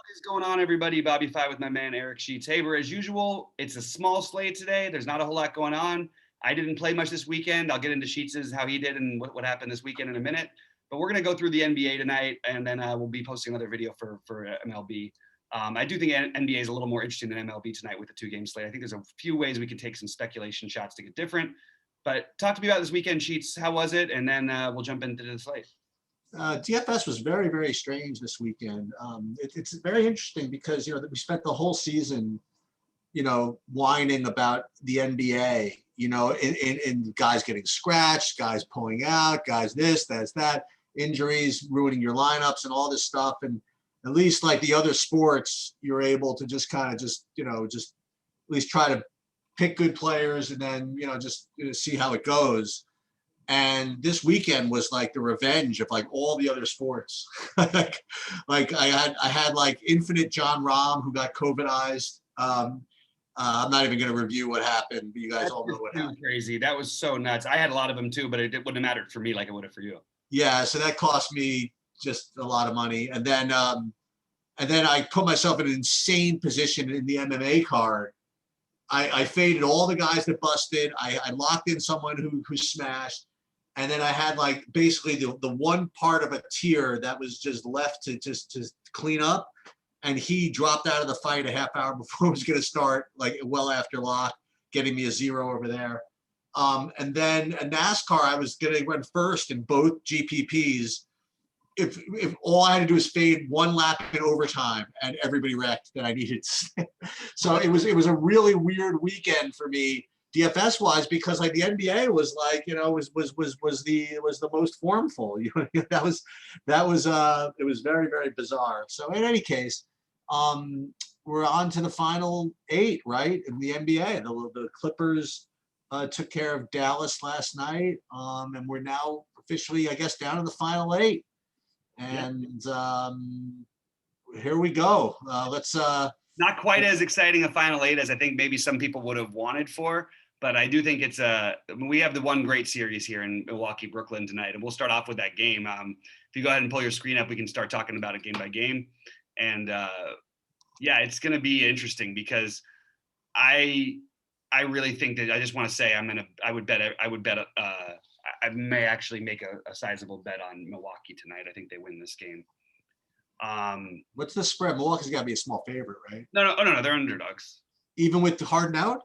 What is going on, everybody? Bobby Fi with my man Eric Sheets. Hey, as usual, it's a small slate today. There's not a whole lot going on. I didn't play much this weekend. I'll get into Sheets's how he did and what happened this weekend in a minute. But we're going to go through the NBA tonight, and then we'll be posting another video for MLB. I do think NBA is a little more interesting than MLB tonight with the 2-game slate. I think there's a few ways we could take some speculation shots to get different. But talk to me about this weekend, Sheets. How was it? And then we'll jump into the slate. DFS was very, very strange this weekend. It's very interesting because, we spent the whole season, whining about the NBA, in guys getting scratched, guys pulling out, guys this, that's that, injuries, ruining your lineups and all this stuff. And at least like the other sports, you're able to just kind of just at least try to pick good players and then, see how it goes. And this weekend was like the revenge of like all the other sports. like I had like infinite John Rahm who got COVIDized. I'm not even going to review what happened, but you guys all know what happened. Crazy. That was so nuts. I had a lot of them too, but it wouldn't have mattered for me like it would have for you. Yeah, so that cost me just a lot of money. And then I put myself in an insane position in the MMA card. I faded all the guys that busted. I locked in someone who smashed. And then I had like basically the one part of a tier that was just left to just clean up. And he dropped out of the fight a half hour before it was going to start, like well after lock, getting me a 0 over there. And then a NASCAR, I was going to run first in both GPPs. If all I had to do was fade one lap in overtime and everybody wrecked that I needed. So it was a really weird weekend for me DFS wise, because like the NBA was like, was the most formful. It was very, very bizarre. So in any case, we're on to the final 8, right? In the NBA, the Clippers took care of Dallas last night, and we're now officially, I guess, down to the final 8. And here we go. Let's. Not quite as exciting a final 8 as I think maybe some people would have wanted for. But I do think we have the one great series here in Milwaukee, Brooklyn tonight. And we'll start off with that game. If you go ahead and pull your screen up, we can start talking about it game by game. And it's going to be interesting because I really think that I just want to say I may actually make a sizable bet on Milwaukee tonight. I think they win this game. What's the spread? Milwaukee's got to be a small favorite, right? No, they're underdogs. Even with Harden out?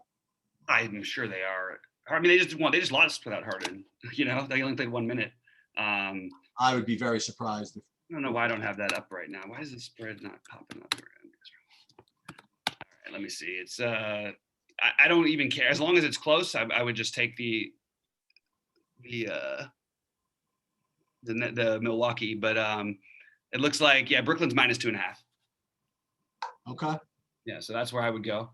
I'm sure they are. I mean, they just lost without Harden. They only played 1 minute. I would be very surprised. I don't know why I don't have that up right now. Why is the spread not popping up? All right, let me see. It's I don't even care as long as it's close. I would just take the Milwaukee, but it looks like Brooklyn's -2.5. Okay. Yeah, so that's where I would go.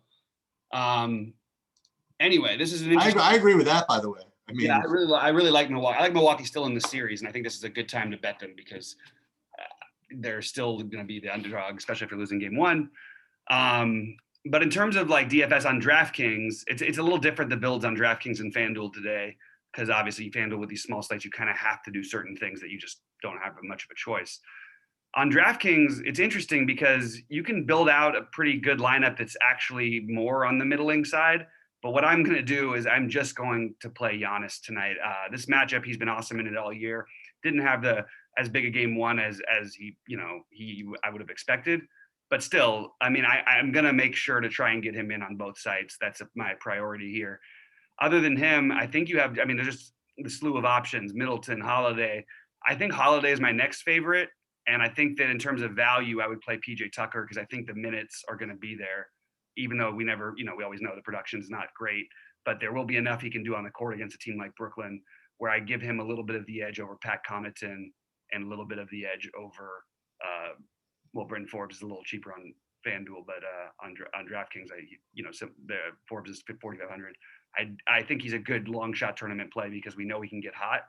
Anyway, this is an interesting. I agree with that, by the way. I mean, I really like Milwaukee. I like Milwaukee still in the series, and I think this is a good time to bet them because they're still going to be the underdog, especially if you're losing game 1. But in terms of like DFS on DraftKings, it's a little different the builds on DraftKings and FanDuel today because obviously FanDuel with these small slates, you kind of have to do certain things that you just don't have much of a choice. On DraftKings, it's interesting because you can build out a pretty good lineup that's actually more on the middling side. But what I'm going to do is I'm just going to play Giannis tonight. This matchup, he's been awesome in it all year. Didn't have as big a game 1 as he I would have expected. But still, I mean, I'm going to make sure to try and get him in on both sides. That's my priority here. Other than him, I think there's just the slew of options, Middleton, Holiday. I think Holiday is my next favorite. And I think that in terms of value, I would play PJ Tucker because I think the minutes are going to be there. Even though we always know the production is not great, but there will be enough he can do on the court against a team like Brooklyn where I give him a little bit of the edge over Pat Connaughton and a little bit of the edge over, Brendan Forbes is a little cheaper on FanDuel, but on DraftKings, the Forbes is 4,500. I think he's a good long shot tournament play because we know he can get hot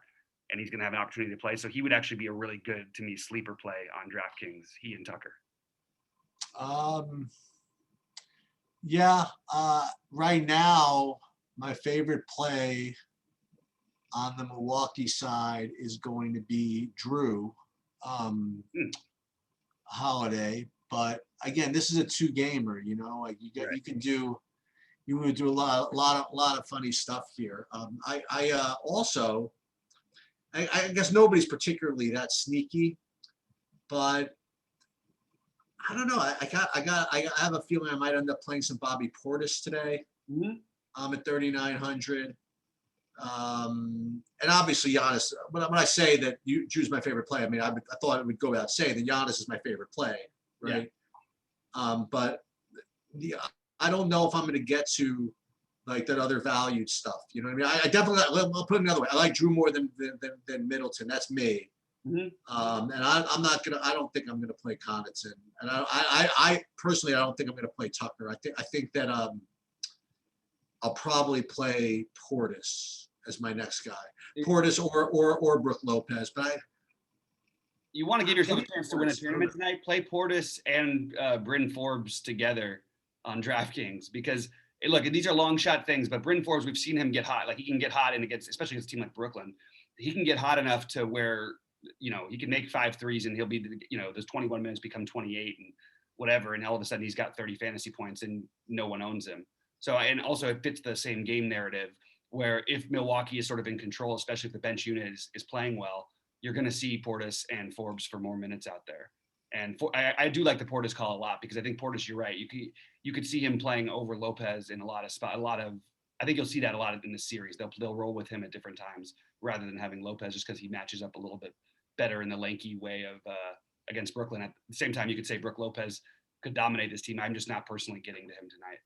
and he's going to have an opportunity to play. So he would actually be a really good, to me, sleeper play on DraftKings, he and Tucker. Right now, my favorite play on the Milwaukee side is going to be Drew Holiday, But again, this is a 2-gamer, you know, like Right. you would do a lot of funny stuff here. Also, I guess nobody's particularly that sneaky, but I don't know. I have a feeling I might end up playing some Bobby Portis today. Mhm. I'm at 3,900. And obviously Giannis, when I say that Drew's my favorite play, I mean, I thought it would go without saying that Giannis is my favorite play, right? But I don't know if I'm going to get to like that other valued stuff. You know what I mean? I definitely, I'll put it another way. I like Drew more than Middleton. That's me. Mhm. And I'm not gonna. I don't think I'm gonna play Connaughton. And I personally, I don't think I'm gonna play Tucker. I think that I'll probably play Portis as my next guy. Portis or Brook Lopez. But You want to give yourself a maybe chance to win a Portis, tournament tonight? Play Portis and Bryn Forbes together on DraftKings because look, these are long shot things, but Bryn Forbes, we've seen him get hot. Like he can get hot and especially against a team like Brooklyn, he can get hot enough to where, you know, he can make 5 threes and he'll be, you know, those 21 minutes become 28 and whatever. And all of a sudden he's got 30 fantasy points and no one owns him. So, and also it fits the same game narrative where if Milwaukee is sort of in control, especially if the bench unit is playing well, you're going to see Portis and Forbes for more minutes out there. And I do like the Portis call a lot because I think Portis, you're right. You could see him playing over Lopez in a lot of. I think you'll see that a lot in the series. They'll roll with him at different times rather than having Lopez just because he matches up a little bit better in the lanky way of against Brooklyn. At the same time, you could say Brook Lopez could dominate this team. I'm just not personally getting to him tonight.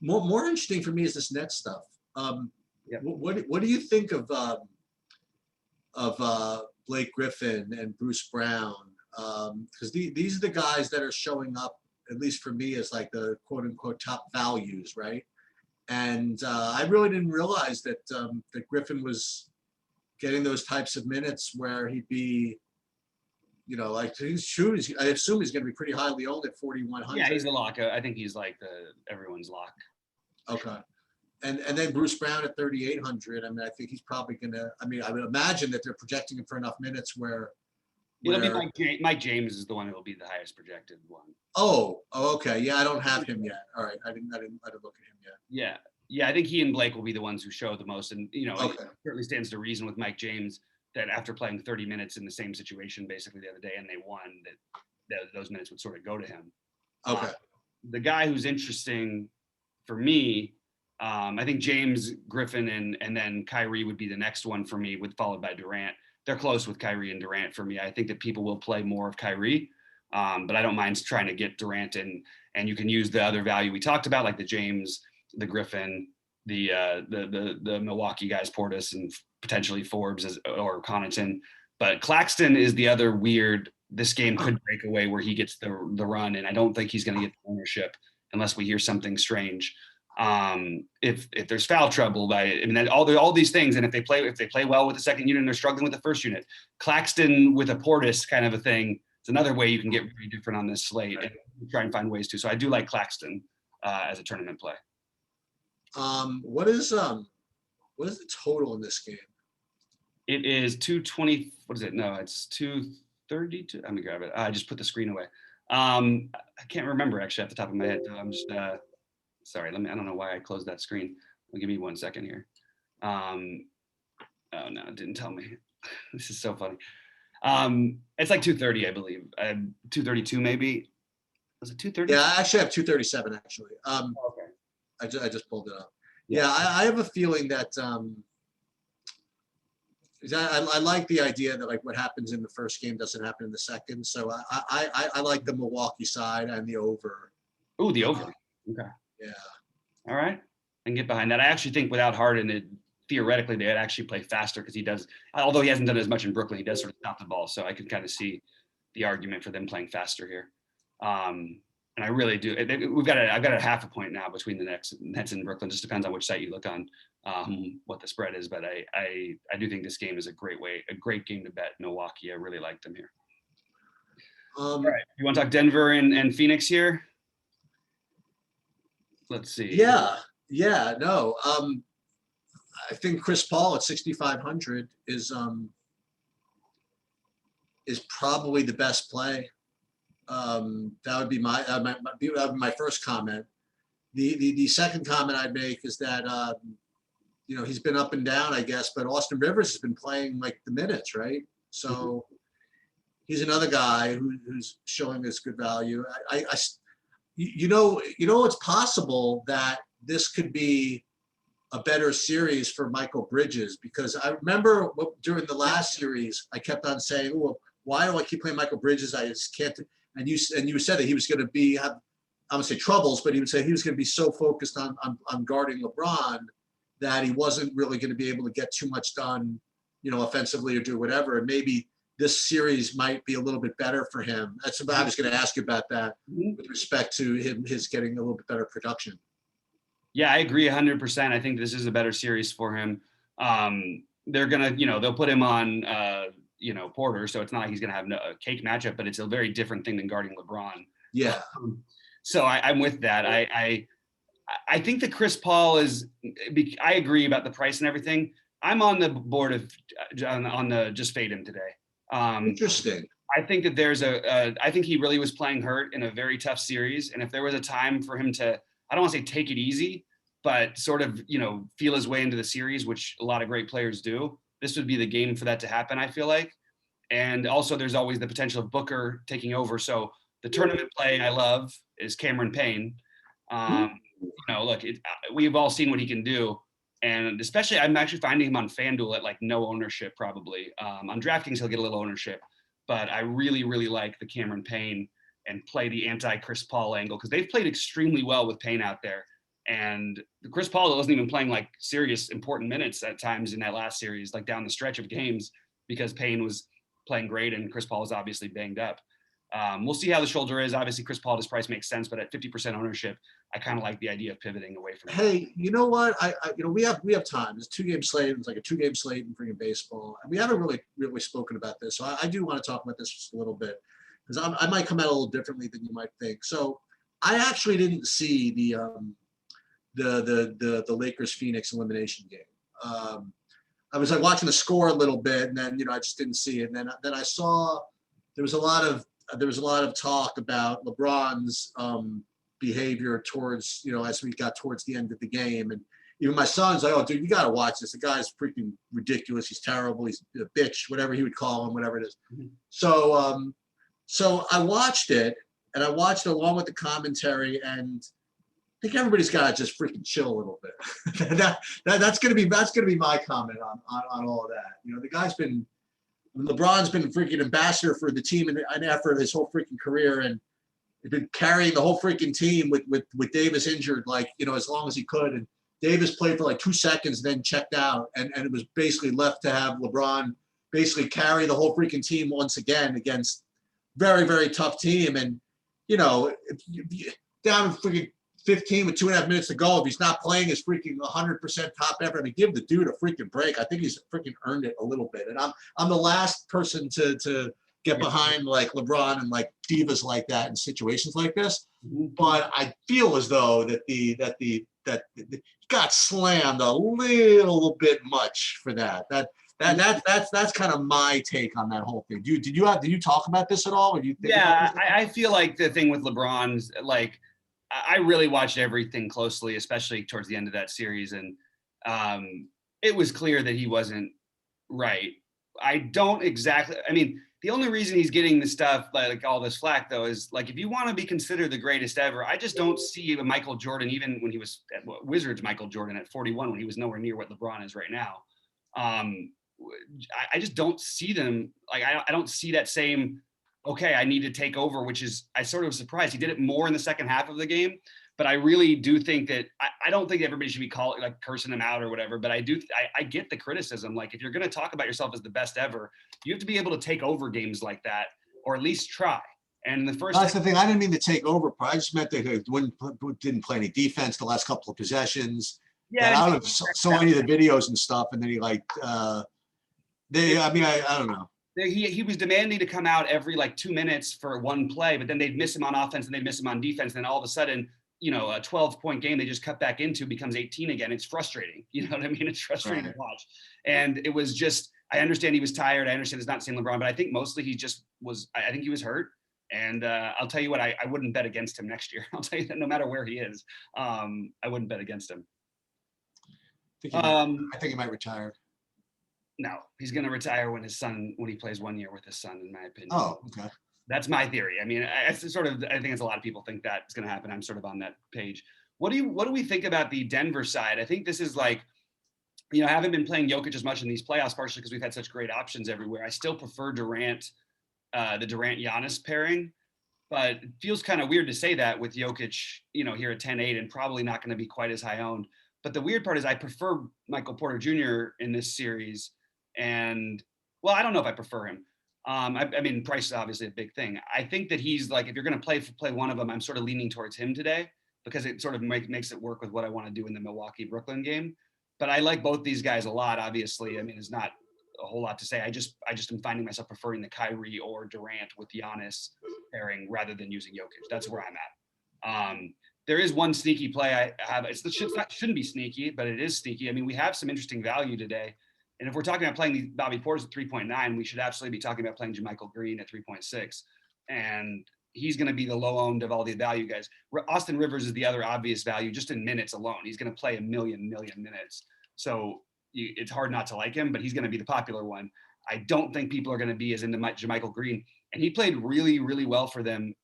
more interesting for me is this Nets stuff. What do you think of Blake Griffin and Bruce Brown? Because these are the guys that are showing up, at least for me, as like the quote unquote top values, right? And I really didn't realize that that Griffin was getting those types of minutes where he'd be, you know, like he's true. I assume he's going to be pretty highly owned at 4,100. Yeah, he's the lock. I think he's like everyone's lock. Okay. And then Bruce Brown at 3,800. I mean, I think he's probably going to. I mean, I would imagine that they're projecting him for enough minutes where. It'll be Mike James is the one that will be the highest projected one. Oh, okay. Yeah, I don't have him yet. All right, I didn't look at him yet. Yeah. I think he and Blake will be the ones who show the most, and you know, Okay. It certainly stands to reason with Mike James that after playing 30 minutes in the same situation basically the other day, and they won, that those minutes would sort of go to him. Okay. The guy who's interesting for me, I think James, Griffin, and then Kyrie would be the next one for me, followed by Durant. They're close with Kyrie and Durant for me. I think that people will play more of Kyrie, but I don't mind trying to get Durant in, and you can use the other value we talked about, like the James, the Griffin, the Milwaukee guys, Portis, and potentially Forbes or Connaughton. But Claxton is the other weird. This game could break away where he gets the run, and I don't think he's going to get the ownership unless we hear something strange. If there's foul trouble, all these things, and if they play well with the second unit and they're struggling with the first unit, Claxton with a Portis kind of a thing, it's another way you can get very different on this slate and try and find ways to. So I do like Claxton as a tournament play. What is the total in this game? It is 220. What is it? No, it's 232. Let me grab it. I just put the screen away. I can't remember actually off the top of my head. I'm just sorry. I don't know why I closed that screen. Give me 1 second here. Oh no, it didn't tell me. This is so funny. It's like 230, I believe. 232 maybe. Was it 230? Yeah, I actually have 237 actually. Okay. I just pulled it up. Yeah, I have a feeling that I like the idea that like what happens in the first game doesn't happen in the second. So I like the Milwaukee side and the over. Ooh, the over. Okay. Yeah. All right. I can get behind that. I actually think without Harden, theoretically they'd actually play faster because he does, although he hasn't done as much in Brooklyn, he does sort of stop the ball. So I can kind of see the argument for them playing faster here. And I really do. I've got a half a point now between the Nets and Brooklyn. Just depends on which site you look on, what the spread is. But I do think this game is a great game to bet Milwaukee. I really like them here. All right. You want to talk Denver and Phoenix here? Let's see. Yeah. No. I think Chris Paul at 6,500 is probably the best play. That would be my first comment. The second comment I'd make is that he's been up and down, I guess, but Austin Rivers has been playing like the minutes, right? So he's another guy who's showing us good value. It's possible that this could be a better series for Michael Bridges, because I remember during the last series, I kept on saying, "Oh, well, why do I keep playing Michael Bridges? I just can't." And you said that he was going to have, I would say troubles, but he would say he was going to be so focused on guarding LeBron that he wasn't really going to be able to get too much done, offensively or do whatever. And maybe this series might be a little bit better for him. I was going to ask you about that with respect to his getting a little bit better production. Yeah, I agree 100%. I think this is a better series for him. They're going to, they'll put him on, Porter. So it's not like he's going to have a cake matchup, but it's a very different thing than guarding LeBron. Yeah. So I'm with that. I think that Chris Paul I agree about the price and everything. I'm on the board of on the just fade him today. Interesting. I think that I think he really was playing hurt in a very tough series. And if there was a time for him to, I don't want to say take it easy, but sort of, feel his way into the series, which a lot of great players do, this would be the game for that to happen, I feel like. And also there's always the potential of Booker taking over. So the tournament play I love is Cameron Payne. Look, we've all seen what he can do. And especially, I'm actually finding him on FanDuel at like no ownership, probably. On DraftKings, he'll get a little ownership. But I really, really like the Cameron Payne and play the anti-Chris Paul angle, because they've played extremely well with Payne out there. And Chris Paul wasn't even playing like serious important minutes at times in that last series, like down the stretch of games, because Payne was playing great and Chris Paul was obviously banged up. We'll see how the shoulder is. Obviously, Chris Paul, this price makes sense, but at 50% ownership, I kind of like the idea of pivoting away from it. Hey, you know what? We have time. It's a 2-game slate. It's like a 2-game slate in freaking baseball, and we haven't really spoken about this. So I do want to talk about this just a little bit, because I might come out a little differently than you might think. So I actually didn't see the Lakers Phoenix elimination game. I was like watching the score a little bit, and then I just didn't see it. And then I saw there was a lot of talk about LeBron's behavior towards, as we got towards the end of the game. And even my son's like, "Oh, dude, you got to watch this. The guy's freaking ridiculous. He's terrible. He's a bitch," whatever he would call him, whatever it is. Mm-hmm. So I watched it, and I watched it along with the commentary, and I think everybody's got to just freaking chill a little bit. That's gonna be my comment on all of that. The guy's LeBron's been freaking ambassador for the team and effort his whole freaking career, and he's been carrying the whole freaking team with Davis injured, as long as he could. And Davis played for like 2 seconds, then checked out, and it was basically left to have LeBron basically carry the whole freaking team once again against very, very tough team. And if down freaking 15 with 2.5 minutes to go, if he's not playing his freaking 100% top effort, I mean, give the dude a freaking break. I think he's freaking earned it a little bit. And I'm the last person to get behind like LeBron and like divas like that in situations like this. But I feel as though that he got slammed a little bit much for that. That's kind of my take on that whole thing. Did you talk about this at all? Or do you think I feel like the thing with LeBron's, like, I really watched everything closely, especially towards the end of that series. And it was clear that he wasn't right. The only reason he's getting the stuff, like all this flack, though, is like, if you want to be considered the greatest ever, I just don't see a Michael Jordan, even when he was at Wizards Michael Jordan at 41, when he was nowhere near what LeBron is right now. I just don't see them. Like, I don't see that same, okay, I need to take over, which is, I sort of surprised. He did it more in the second half of the game, but I really do think that, I don't think everybody should be cursing him out or whatever, but I get the criticism. Like, if you're going to talk about yourself as the best ever, you have to be able to take over games like that, or at least try. And the that's the thing. I didn't mean to take over. I just meant that he didn't play any defense the last couple of possessions. Yeah. Out of so many of the videos and stuff. And then he I don't know. He was demanding to come out every 2 minutes for one play, but then they'd miss him on offense and they'd miss him on defense. And then all of a sudden, a 12-point game they just cut back into becomes 18 again. It's frustrating. You know what I mean? It's frustrating to watch. And it was just, I understand he was tired. I understand it's not saying LeBron, but I think mostly I think he was hurt. And I'll tell you what, I wouldn't bet against him next year. I'll tell you that no matter where he is, I wouldn't bet against him. I think he might retire. No, he's going to retire when he plays 1 year with his son, in my opinion. Oh, okay. That's my theory. I mean, I think it's a lot of people think that's going to happen. I'm sort of on that page. What do we think about the Denver side? I think this is like, I haven't been playing Jokic as much in these playoffs, partially because we've had such great options everywhere. I still prefer Durant, the Durant-Giannis pairing, but it feels kind of weird to say that with Jokic, here at 10-8 and probably not going to be quite as high owned. But the weird part is I prefer Michael Porter Jr. in this series. And, well, I don't know if I prefer him. I mean, price is obviously a big thing. I think that he's like, if you're going to play one of them, I'm sort of leaning towards him today because it sort of makes it work with what I want to do in the Milwaukee-Brooklyn game. But I like both these guys a lot, obviously. I mean, it's not a whole lot to say. I just am finding myself preferring the Kyrie or Durant with Giannis pairing rather than using Jokic. That's where I'm at. There is one sneaky play I have. Shouldn't be sneaky, but it is sneaky. I mean, we have some interesting value today. And if we're talking about playing Bobby Portis at 3.9, we should absolutely be talking about playing JaMychal Green at 3.6. And he's going to be the low owned of all the value guys. Austin Rivers is the other obvious value just in minutes alone. He's going to play a million minutes. So it's hard not to like him, but he's going to be the popular one. I don't think people are going to be as into JaMychal Green. And he played really, really well for them,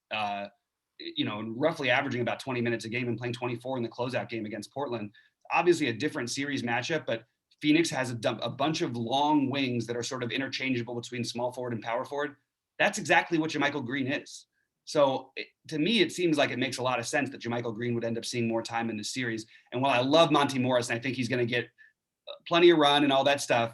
roughly averaging about 20 minutes a game and playing 24 in the closeout game against Portland. Obviously a different series matchup, but Phoenix has a bunch of long wings that are sort of interchangeable between small forward and power forward. That's exactly what JaMychal Green is. So to me, it seems like it makes a lot of sense that JaMychal Green would end up seeing more time in this series. And while I love Monty Morris, and I think he's going to get plenty of run and all that stuff,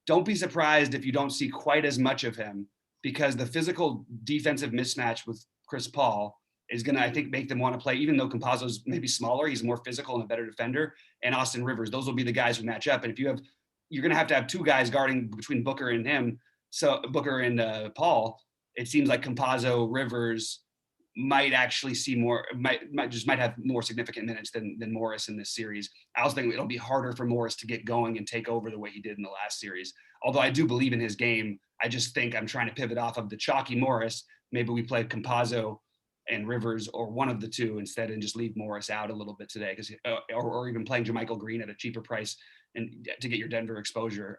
don't be surprised if you don't see quite as much of him because the physical defensive mismatch with Chris Paul is going to, I think, make them want to play, even though Campazzo's maybe smaller, he's more physical and a better defender, and Austin Rivers. Those will be the guys who match up. And if you're going to have two guys guarding between Booker and him, so Booker and Paul, it seems like Campazzo, Rivers might actually see more, might have more significant minutes than Morris in this series. I also think it'll be harder for Morris to get going and take over the way he did in the last series. Although I do believe in his game, I just think I'm trying to pivot off of the chalky Morris. Maybe we play Campazzo and Rivers or one of the two instead and just leave Morris out a little bit today because or even playing JaMychal Green at a cheaper price and to get your Denver exposure.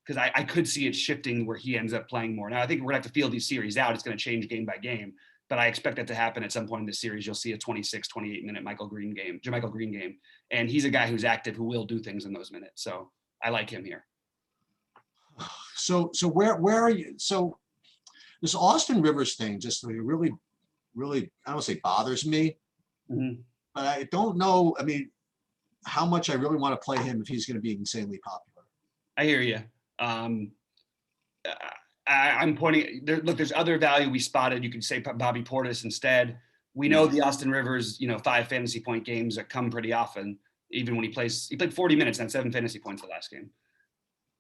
Because I could see it shifting where he ends up playing more. Now I think we're gonna have to feel these series out. It's gonna change game by game, but I expect that to happen at some point in this series. You'll see a 26, 28 minute JaMychal Green game. And he's a guy who's active, who will do things in those minutes. So I like him here. So where are you? So this Austin Rivers thing just really, I don't say bothers me, but I don't know. I mean, how much I really want to play him if he's going to be insanely popular. I hear you. I'm pointing there. Look, there's other value we spotted. You could say Bobby Portis instead. We know the Austin Rivers, 5 fantasy point games that come pretty often. Even when he played 40 minutes and 7 fantasy points the last game.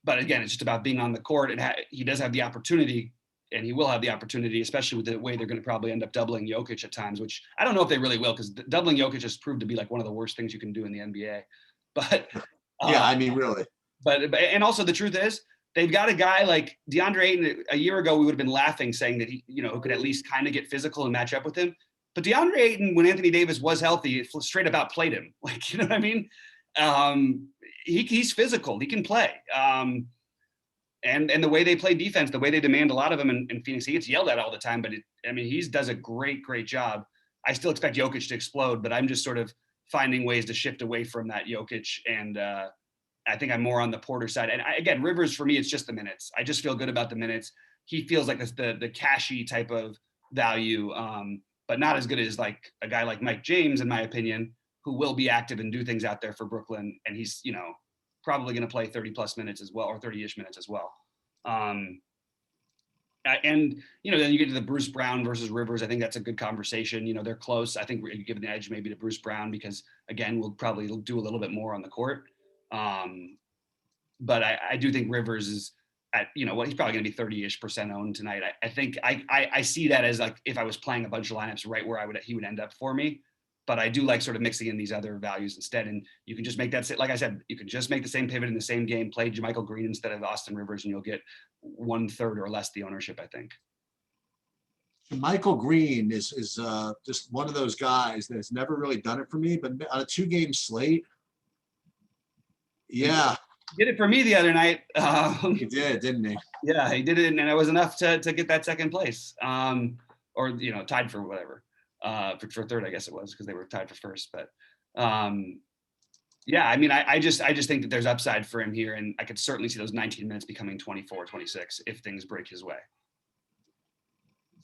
But again, it's just about being on the court. He does have the opportunity, and he will have the opportunity, especially with the way they're going to probably end up doubling Jokic at times, which I don't know if they really will, because doubling Jokic has proved to be like one of the worst things you can do in the NBA. But yeah, I mean, really. But and also the truth is, they've got a guy like DeAndre Ayton. A year ago, we would have been laughing, saying that he, who could at least kind of get physical and match up with him. But DeAndre Ayton, when Anthony Davis was healthy, straight about played him. Like, you know what I mean? He's physical. He can play. And the way they play defense, the way they demand a lot of him in Phoenix, he gets yelled at all the time. But he does a great job. I still expect Jokic to explode, but I'm just sort of finding ways to shift away from that Jokic. And I think I'm more on the Porter side. And again, Rivers, for me, it's just the minutes. I just feel good about the minutes. He feels like the cashy type of value, but not as good as like a guy like Mike James, in my opinion, who will be active and do things out there for Brooklyn. And he's, probably going to play 30 plus minutes as well, or 30-ish minutes as well. And, then you get to the Bruce Brown versus Rivers. I think that's a good conversation. They're close. I think we're giving the edge maybe to Bruce Brown because, again, we'll probably do a little bit more on the court. But I do think Rivers is at, he's probably going to be 30-ish% owned tonight. I think I see that as like if I was playing a bunch of lineups right where he would end up for me. But I do like sort of mixing in these other values instead. And you can just make that, like I said, you can just make the same pivot in the same game, play JaMychal Green instead of Austin Rivers, and you'll get 1/3 or less the ownership, I think. Michael Green is just one of those guys that has never really done it for me, but on a 2-game slate, yeah, He did it for me the other night. he did, didn't he? Yeah, he did it, and it was enough to get that second place, or tied for whatever, for third, I guess it was, because they were tied for first. But yeah, I mean, I just think that there's upside for him here, and I could certainly see those 19 minutes becoming 24, 26 if things break his way.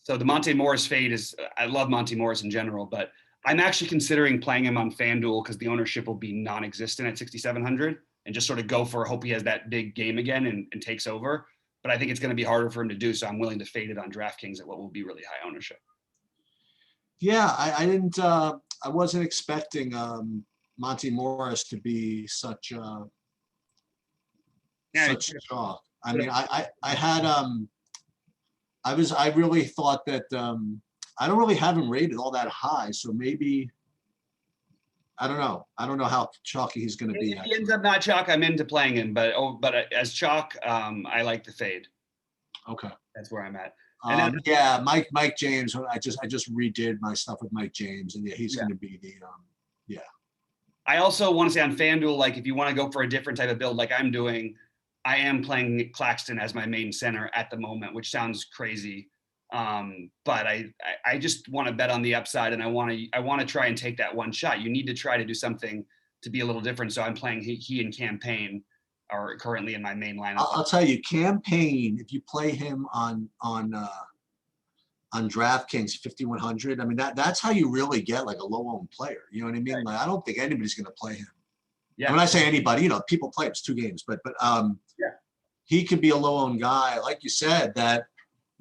So the Monte Morris fade is, I love Monte Morris in general, but I'm actually considering playing him on FanDuel because the ownership will be non-existent at 6,700 and just sort of go for, hope he has that big game again and takes over. But I think it's going to be harder for him to do. So I'm willing to fade it on DraftKings at what will be really high ownership. Yeah, I didn't, I wasn't expecting Monte Morris to be such such chalk. I mean, I had I really thought that I don't really have him rated all that high, so maybe I don't know. I don't know how chalky he's going to be. If he ends up not chalk, I'm into playing him, but as chalk, I like the fade. Okay, that's where I'm at. And then, yeah, Mike James. I just redid my stuff with Mike James, and yeah, he's going to be the yeah. I also want to say on FanDuel, like if you want to go for a different type of build, like I'm doing, I am playing Nick Claxton as my main center at the moment, which sounds crazy. But I just want to bet on the upside, and I want to try and take that one shot. You need to try to do something to be a little different. So I'm playing he and Campaign are currently in my main lineup. I'll tell you, Campaign, if you play him on DraftKings 5,100, I mean that's how you really get like a low-owned player. You know what I mean? Right. Like I don't think anybody's going to play him. Yeah. And when I say anybody, people play him. It's 2 games, but yeah, he could be a low-owned guy, like you said. That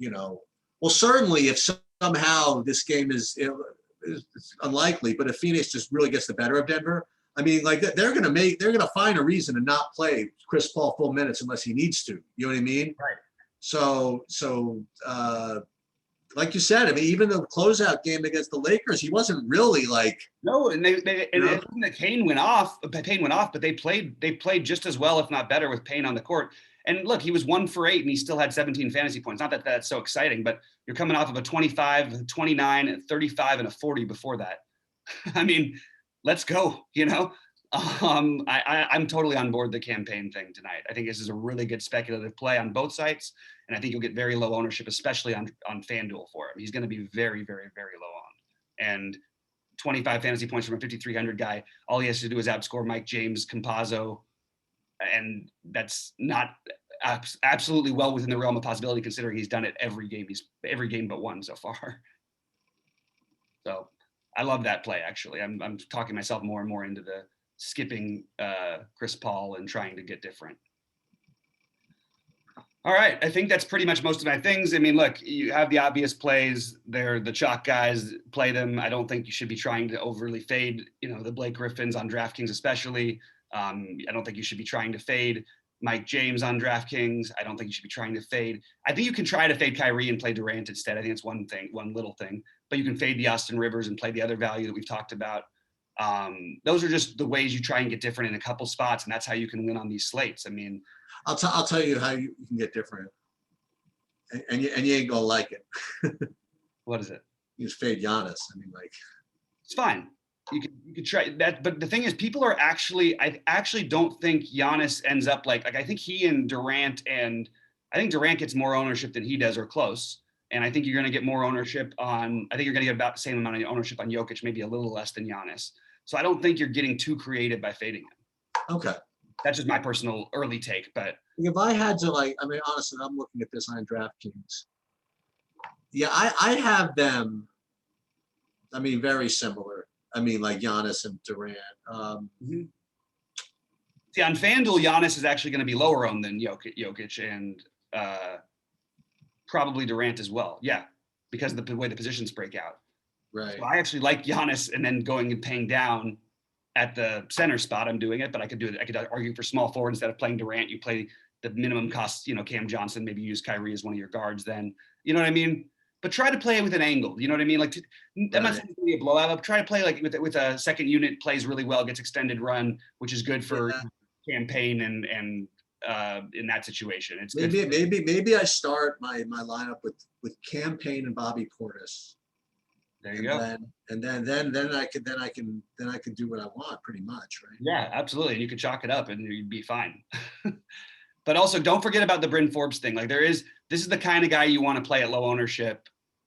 well, certainly if somehow this game is unlikely, but if Phoenix just really gets the better of Denver, I mean, like they're going to find a reason to not play Chris Paul full minutes unless he needs to. You know what I mean? Right. So like you said, I mean, even the closeout game against the Lakers, he wasn't really like and Payne went off, but they played just as well, if not better, with Payne on the court. And look, he was 1 for 8 and he still had 17 fantasy points. Not that that's so exciting, but you're coming off of a 25, 29, 35, and a 40 before that. I mean, let's go, I'm totally on board the Campaign thing tonight. I think this is a really good speculative play on both sides. And I think you'll get very low ownership, especially on FanDuel for him. He's going to be very, very, very low on. And 25 fantasy points from a 5,300 guy, all he has to do is outscore Mike James, Campazzo, and that's not absolutely well within the realm of possibility, considering he's done it every game but one so far. So I love that play. Actually, I'm talking myself more and more into the skipping Chris Paul and trying to get different. All right, I think that's pretty much most of my things. I mean, look, you have the obvious plays. They're the chalk guys, play them. I don't think you should be trying to overly fade, the Blake Griffins on DraftKings especially. I don't think you should be trying to fade Mike James on DraftKings. I don't think you should be trying to fade. I think you can try to fade Kyrie and play Durant instead. I think it's one little thing. But you can fade the Austin Rivers and play the other value that we've talked about. Those are just the ways you try and get different in a couple spots, and that's how you can win on these slates. I mean, I'll tell you how you can get different, and you ain't gonna like it. What is it? You just fade Giannis. I mean, like it's fine. You could try that, but the thing is, I actually don't think Giannis ends up like I think he and Durant, and I think Durant gets more ownership than he does, or close. And I think you're going to get more ownership on. I think you're going to get about the same amount of ownership on Jokic, maybe a little less than Giannis. So I don't think you're getting too creative by fading him. Okay. That's just my personal early take, but if I had to, honestly, I'm looking at this on DraftKings. Yeah, I have them. I mean, very similar. I mean, like Giannis and Durant. See, on FanDuel, Giannis is actually going to be lower owned than Jokic and probably Durant as well. Yeah, because of the way the positions break out. Right. So I actually like Giannis and then going and paying down at the center spot. I'm doing it, but I could do it. I could argue for small forward instead of playing Durant. You play the minimum cost, Cam Johnson, maybe use Kyrie as one of your guards then. You know what I mean? But try to play it with an angle. You know what I mean? Like, that might be a blowout. But try to play like with a second unit, plays really well, gets extended run, which is good for Campaign and in that situation. It's good. Maybe I start my lineup with Campaign and Bobby Portis. There you go. Then I can do what I want pretty much, right? Yeah, absolutely. You could chalk it up and you'd be fine. But also don't forget about the Bryn Forbes thing. Like this is the kind of guy you want to play at low ownership.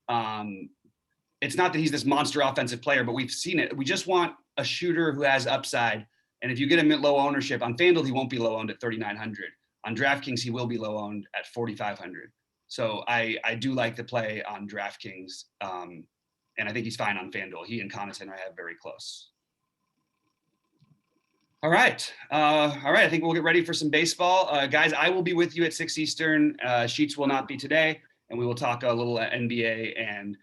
It's not that he's this monster offensive player, but we've seen it. We just want a shooter who has upside. And if you get him at low ownership on FanDuel, he won't be low owned at 3,900. On DraftKings, he will be low owned at 4,500. So I do like the play on DraftKings. And I think he's fine on FanDuel. He and Connaughton I have very close. All right. I think we'll get ready for some baseball. Guys, I will be with you at 6 Eastern. Sheets will not be today. And we will talk a little NBA and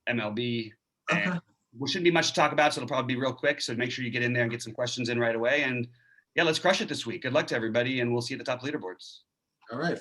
MLB. And there shouldn't be much to talk about, so it'll probably be real quick. So make sure you get in there and get some questions in right away. And yeah, let's crush it this week. Good luck to everybody, and we'll see you at the top of leaderboards. All right.